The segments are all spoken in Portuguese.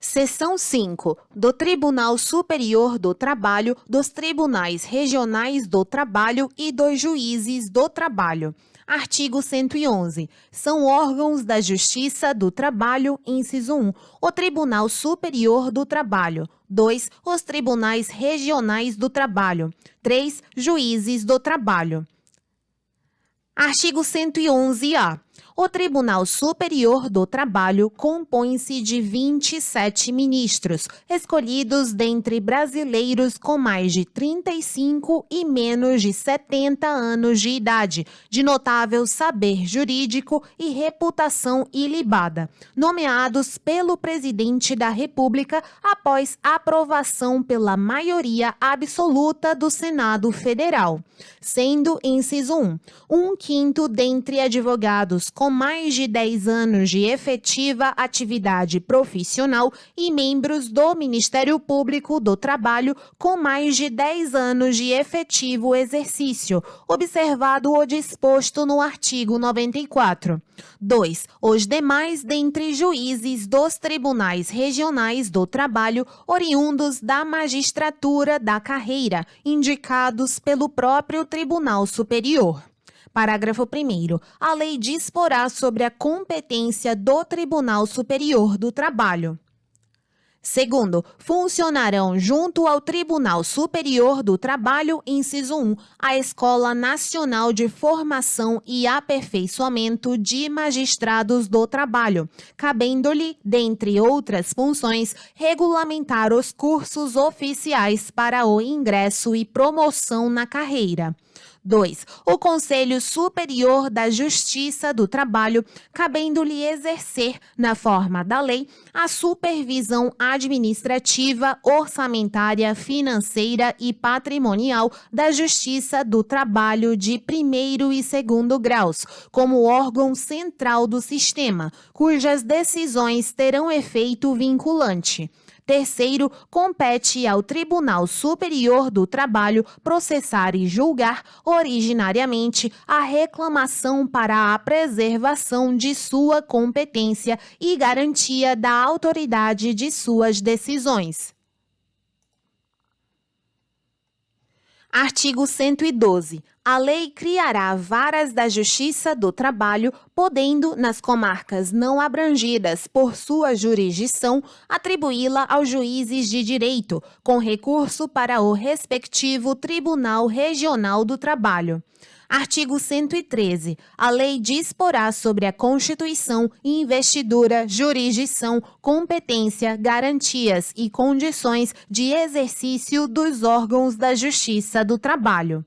Seção 5. Do Tribunal Superior do Trabalho, dos Tribunais Regionais do Trabalho e dos Juízes do Trabalho. Artigo 111. São órgãos da Justiça do Trabalho, inciso 1, o Tribunal Superior do Trabalho. 2. Os Tribunais Regionais do Trabalho. 3. Juízes do Trabalho. Artigo 111-A. O Tribunal Superior do Trabalho compõe-se de 27 ministros, escolhidos dentre brasileiros com mais de 35 e menos de 70 anos de idade, de notável saber jurídico e reputação ilibada, nomeados pelo Presidente da República após aprovação pela maioria absoluta do Senado Federal, sendo, inciso 1, 1/5 dentre advogados com mais de 10 anos de efetiva atividade profissional e membros do Ministério Público do Trabalho com mais de 10 anos de efetivo exercício, observado o disposto no artigo 94. 2. Os demais dentre juízes dos Tribunais Regionais do Trabalho oriundos da magistratura da carreira, indicados pelo próprio Tribunal Superior. Parágrafo 1º. A lei disporá sobre a competência do Tribunal Superior do Trabalho. Segundo, funcionarão junto ao Tribunal Superior do Trabalho, inciso 1, a Escola Nacional de Formação e Aperfeiçoamento de Magistrados do Trabalho, cabendo-lhe, dentre outras funções, regulamentar os cursos oficiais para o ingresso e promoção na carreira. 2. O Conselho Superior da Justiça do Trabalho, cabendo-lhe exercer, na forma da lei, a supervisão administrativa, orçamentária, financeira e patrimonial da Justiça do Trabalho de primeiro e segundo graus, como órgão central do sistema, cujas decisões terão efeito vinculante. Terceiro, compete ao Tribunal Superior do Trabalho processar e julgar originariamente a reclamação para a preservação de sua competência e garantia da autoridade de suas decisões. Artigo 112. A lei criará varas da Justiça do Trabalho, podendo, nas comarcas não abrangidas por sua jurisdição, atribuí-la aos juízes de direito, com recurso para o respectivo Tribunal Regional do Trabalho. Artigo 113. A lei disporá sobre a constituição, investidura, jurisdição, competência, garantias e condições de exercício dos órgãos da Justiça do Trabalho.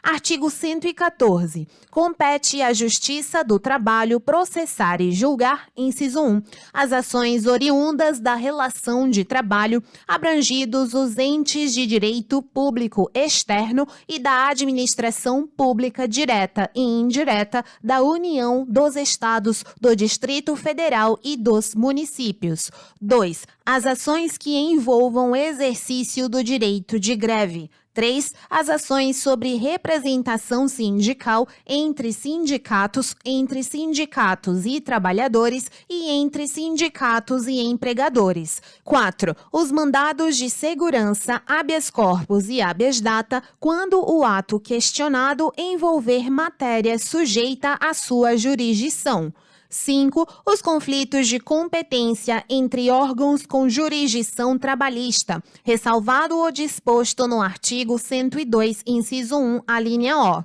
Artigo 114. Compete à Justiça do Trabalho processar e julgar, inciso 1, as ações oriundas da relação de trabalho, abrangidos os entes de direito público externo e da administração pública direta e indireta da União, dos Estados, do Distrito Federal e dos municípios. 2. As ações que envolvam exercício do direito de greve. 3. As ações sobre representação sindical entre sindicatos e trabalhadores e entre sindicatos e empregadores. 4. Os mandados de segurança, habeas corpus e habeas data, quando o ato questionado envolver matéria sujeita à sua jurisdição. 5. Os conflitos de competência entre órgãos com jurisdição trabalhista, ressalvado o disposto no artigo 102, inciso 1, alínea O.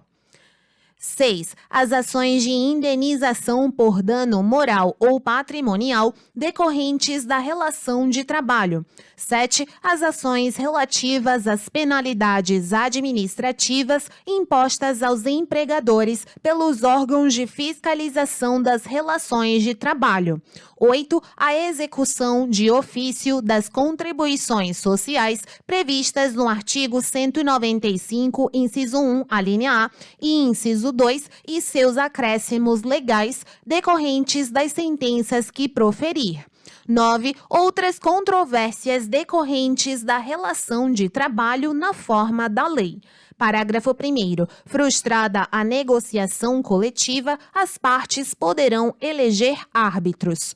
6. As ações de indenização por dano moral ou patrimonial decorrentes da relação de trabalho. 7. As ações relativas às penalidades administrativas impostas aos empregadores pelos órgãos de fiscalização das relações de trabalho. 8. A execução de ofício das contribuições sociais previstas no artigo 195, inciso 1, alínea A, e inciso 2, e seus acréscimos legais decorrentes das sentenças que proferir. 9. Outras controvérsias decorrentes da relação de trabalho na forma da lei. Parágrafo 1º. Frustrada a negociação coletiva, as partes poderão eleger árbitros.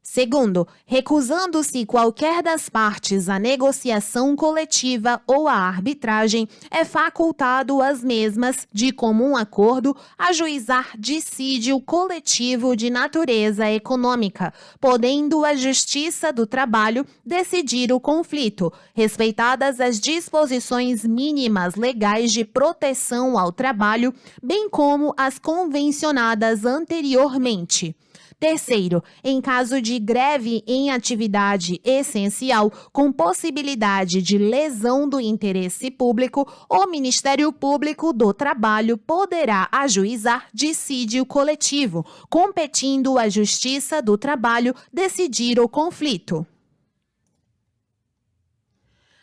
Segundo, recusando-se qualquer das partes à negociação coletiva ou à arbitragem, é facultado às mesmas, de comum acordo, ajuizar dissídio coletivo de natureza econômica, podendo a Justiça do Trabalho decidir o conflito, respeitadas as disposições mínimas legais de proteção ao trabalho, bem como as convencionadas anteriormente. Terceiro, em caso de greve em atividade essencial com possibilidade de lesão do interesse público, o Ministério Público do Trabalho poderá ajuizar dissídio coletivo, competindo à Justiça do Trabalho decidir o conflito.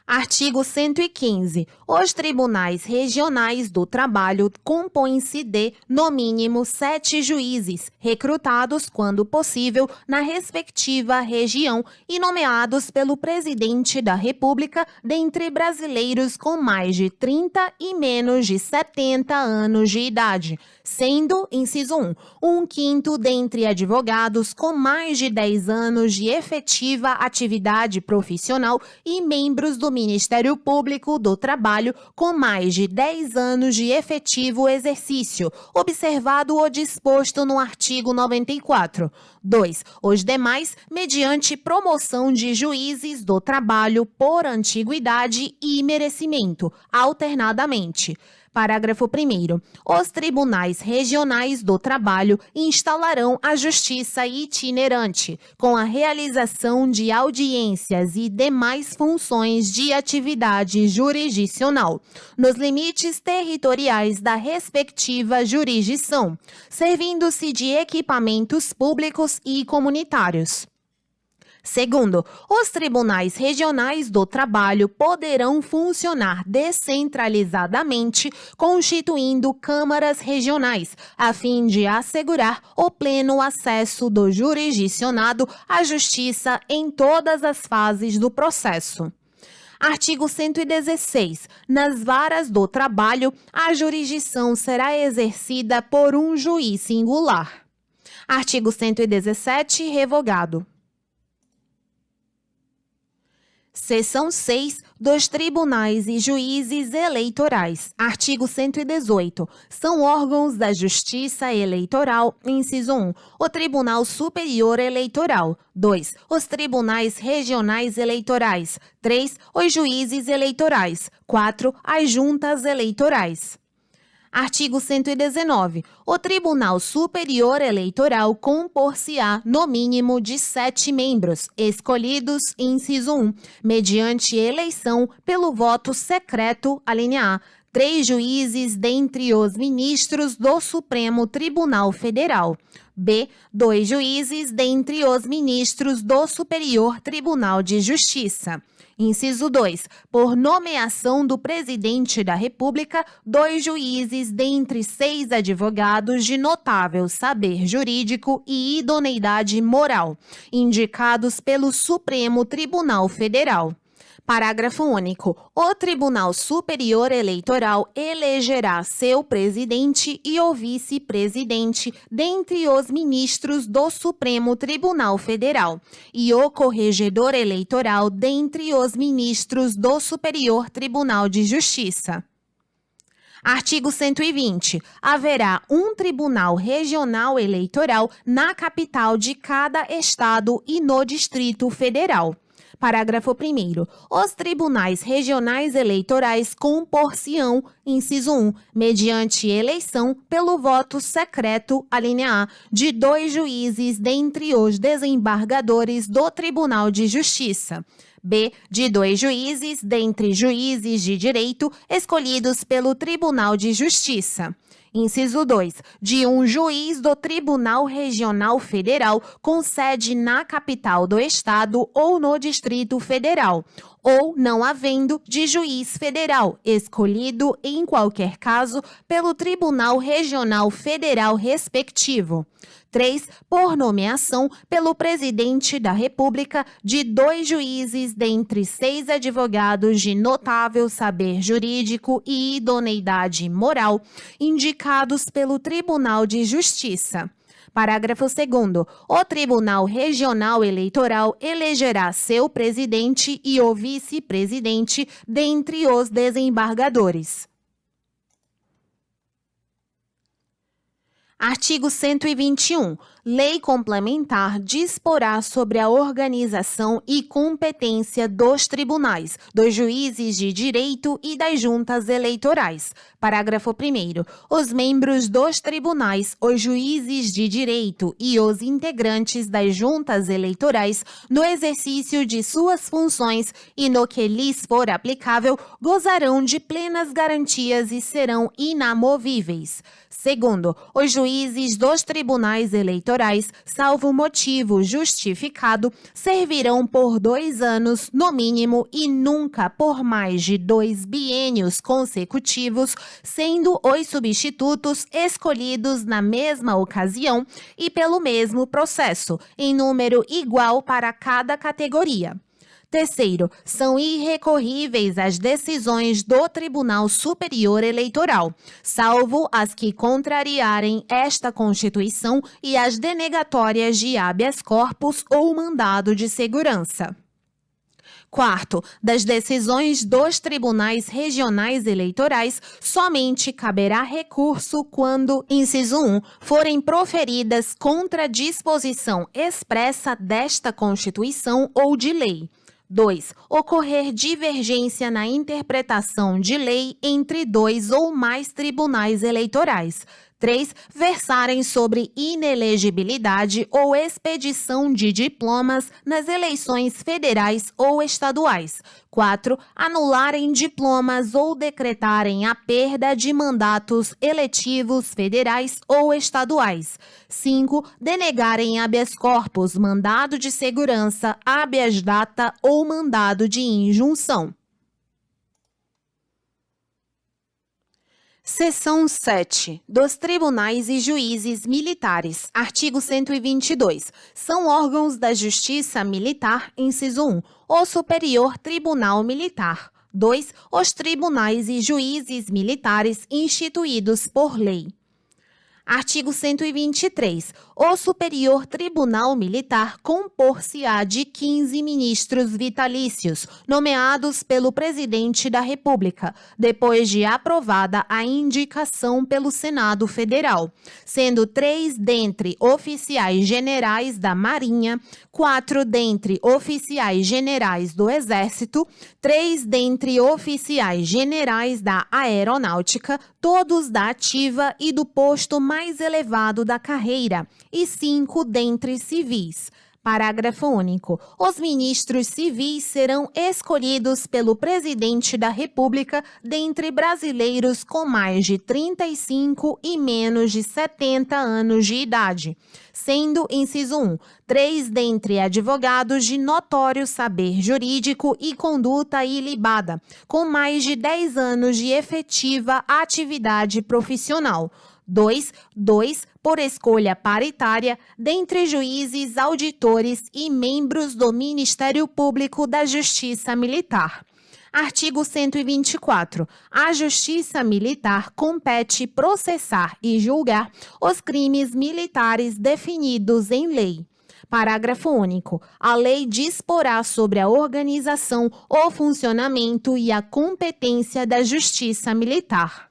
Artigo 115. Os tribunais regionais do trabalho compõem-se de, no mínimo, 7 juízes, recrutados, quando possível, na respectiva região e nomeados pelo Presidente da República dentre brasileiros com mais de 30 e menos de 70 anos de idade, sendo, inciso 1, 1/5 dentre advogados com mais de 10 anos de efetiva atividade profissional e membros do Ministério Público do Trabalho com mais de 10 anos de efetivo exercício, observado o disposto no artigo 94. 2. Os demais, mediante promoção de juízes do trabalho por antiguidade e merecimento, alternadamente. Parágrafo 1º. Os tribunais regionais do trabalho instalarão a justiça itinerante, com a realização de audiências e demais funções de atividade jurisdicional, nos limites territoriais da respectiva jurisdição, servindo-se de equipamentos públicos e comunitários. Segundo, os tribunais regionais do trabalho poderão funcionar descentralizadamente, constituindo câmaras regionais, a fim de assegurar o pleno acesso do jurisdicionado à justiça em todas as fases do processo. Artigo 116. Nas varas do trabalho, a jurisdição será exercida por um juiz singular. Artigo 117. Revogado. Seção 6 dos Tribunais e Juízes Eleitorais. Artigo 118. São órgãos da Justiça Eleitoral, inciso 1, o Tribunal Superior Eleitoral. 2. Os Tribunais Regionais Eleitorais. 3. Os Juízes Eleitorais. 4. As Juntas Eleitorais. Artigo 119. O Tribunal Superior Eleitoral compor-se-á, no mínimo, de 7 membros, escolhidos, inciso 1, mediante eleição pelo voto secreto, alínea A, 3 juízes dentre os ministros do Supremo Tribunal Federal. B. 2 juízes dentre os ministros do Superior Tribunal de Justiça. Inciso 2. Por nomeação do Presidente da República, 2 juízes dentre 6 advogados de notável saber jurídico e idoneidade moral, indicados pelo Supremo Tribunal Federal. Parágrafo único. O Tribunal Superior Eleitoral elegerá seu presidente e o vice-presidente dentre os ministros do Supremo Tribunal Federal e o corregedor eleitoral dentre os ministros do Superior Tribunal de Justiça. Artigo 120. Haverá um tribunal regional eleitoral na capital de cada estado e no Distrito Federal. Parágrafo 1º. Os tribunais regionais eleitorais compor-se-ão, inciso 1, mediante eleição pelo voto secreto, alínea A, de 2 juízes dentre os desembargadores do Tribunal de Justiça. B. De 2 juízes dentre juízes de direito escolhidos pelo Tribunal de Justiça. Inciso 2. De um juiz do Tribunal Regional Federal com sede na capital do Estado ou no Distrito Federal, ou não havendo de juiz federal, escolhido em qualquer caso pelo Tribunal Regional Federal respectivo. 3. Por nomeação pelo Presidente da República de 2 juízes dentre 6 advogados de notável saber jurídico e idoneidade moral, indicados pelo Tribunal de Justiça. Parágrafo 2º. O Tribunal Regional Eleitoral elegerá seu presidente e o vice-presidente dentre os desembargadores. Artigo 121. Lei complementar disporá sobre a organização e competência dos tribunais, dos juízes de direito e das juntas eleitorais. Parágrafo 1º. Os membros dos tribunais, os juízes de direito e os integrantes das juntas eleitorais, no exercício de suas funções e no que lhes for aplicável, gozarão de plenas garantias e serão inamovíveis. Segundo, os juízes dos tribunais eleitorais, salvo motivo justificado, servirão por 2 anos, no mínimo, e nunca por mais de 2 biênios consecutivos, sendo os substitutos escolhidos na mesma ocasião e pelo mesmo processo, em número igual para cada categoria. Terceiro, são irrecorríveis as decisões do Tribunal Superior Eleitoral, salvo as que contrariarem esta Constituição e as denegatórias de habeas corpus ou mandado de segurança. Quarto, das decisões dos tribunais regionais eleitorais, somente caberá recurso quando, inciso 1, forem proferidas contra disposição expressa desta Constituição ou de lei. 2. Ocorrer divergência na interpretação de lei entre 2 ou mais tribunais eleitorais. 3. Versarem sobre inelegibilidade ou expedição de diplomas nas eleições federais ou estaduais. 4. Anularem diplomas ou decretarem a perda de mandatos eletivos federais ou estaduais. 5. Denegarem habeas corpus, mandado de segurança, habeas data ou mandado de injunção. Seção 7. Dos tribunais e juízes militares. Artigo 122. São órgãos da Justiça Militar, inciso 1, o Superior Tribunal Militar. 2. Os tribunais e juízes militares instituídos por lei. Artigo 123. O Superior Tribunal Militar compor-se-á de 15 ministros vitalícios, nomeados pelo Presidente da República, depois de aprovada a indicação pelo Senado Federal, sendo 3 dentre oficiais generais da Marinha, 4 dentre oficiais generais do Exército, 3 dentre oficiais generais da Aeronáutica, todos da ativa e do posto mais elevado da carreira, e 5 dentre civis. Parágrafo único. Os ministros civis serão escolhidos pelo Presidente da República dentre brasileiros com mais de 35 e menos de 70 anos de idade, sendo, inciso 1, 3 dentre advogados de notório saber jurídico e conduta ilibada, com mais de 10 anos de efetiva atividade profissional. 2 por escolha paritária, dentre juízes, auditores e membros do Ministério Público da Justiça Militar. Artigo 124. A Justiça Militar compete processar e julgar os crimes militares definidos em lei. Parágrafo único. A lei disporá sobre a organização, o funcionamento e a competência da Justiça Militar.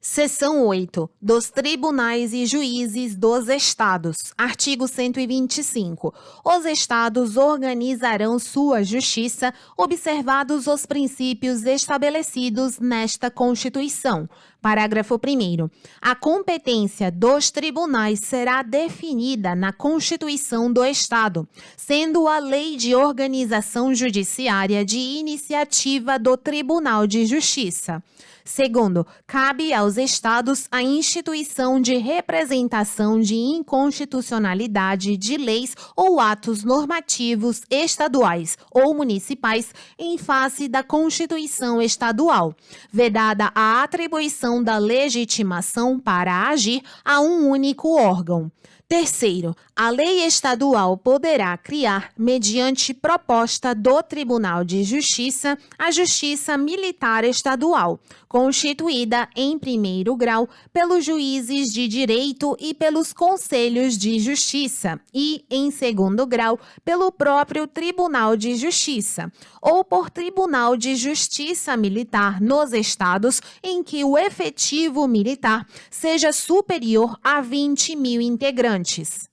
Seção 8. Dos tribunais e juízes dos Estados. Artigo 125. Os Estados organizarão sua justiça, observados os princípios estabelecidos nesta Constituição. Parágrafo 1º. A competência dos tribunais será definida na Constituição do Estado, sendo a Lei de Organização Judiciária de iniciativa do Tribunal de Justiça. Segundo, cabe aos Estados a instituição de representação de inconstitucionalidade de leis ou atos normativos estaduais ou municipais em face da Constituição Estadual, vedada a atribuição da legitimação para agir a um único órgão. Terceiro, A lei estadual poderá criar, mediante proposta do Tribunal de Justiça, a Justiça Militar Estadual, constituída em primeiro grau pelos juízes de direito e pelos conselhos de justiça, e, em segundo grau, pelo próprio Tribunal de Justiça, ou por Tribunal de Justiça Militar nos estados em que o efetivo militar seja superior a 20 mil integrantes.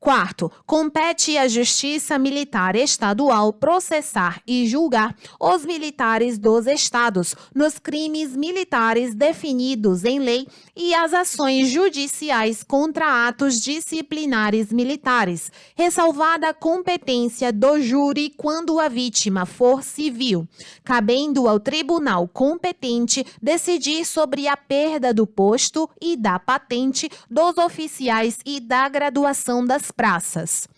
Quarto, compete à Justiça Militar Estadual processar e julgar os militares dos estados nos crimes militares definidos em lei e as ações judiciais contra atos disciplinares militares, ressalvada a competência do júri quando a vítima for civil, cabendo ao tribunal competente decidir sobre a perda do posto e da patente dos oficiais e da graduação das praças.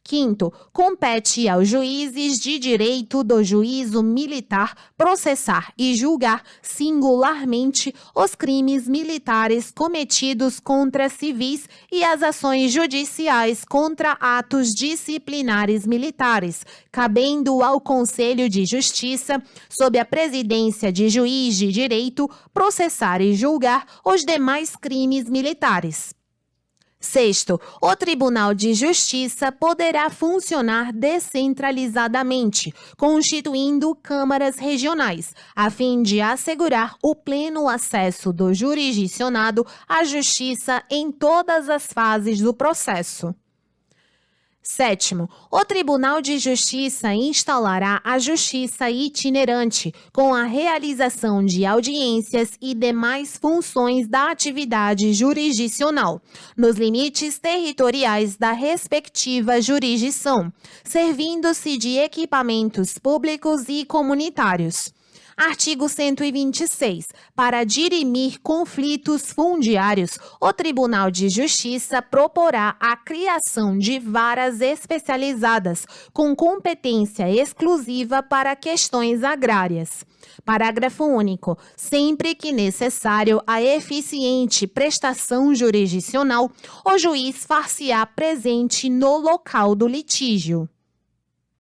Quinto, compete aos juízes de direito do juízo militar processar e julgar singularmente os crimes militares cometidos contra civis e as ações judiciais contra atos disciplinares militares, cabendo ao Conselho de Justiça, sob a presidência de juiz de direito, processar e julgar os demais crimes militares. Sexto, o Tribunal de Justiça poderá funcionar descentralizadamente, constituindo câmaras regionais, a fim de assegurar o pleno acesso do jurisdicionado à justiça em todas as fases do processo. Sétimo, o Tribunal de Justiça instalará a justiça itinerante, com a realização de audiências e demais funções da atividade jurisdicional, nos limites territoriais da respectiva jurisdição, servindo-se de equipamentos públicos e comunitários. Artigo 126. Para dirimir conflitos fundiários, o Tribunal de Justiça proporá a criação de varas especializadas, com competência exclusiva para questões agrárias. Parágrafo único. Sempre que necessário a eficiente prestação jurisdicional, o juiz far-se-á presente no local do litígio.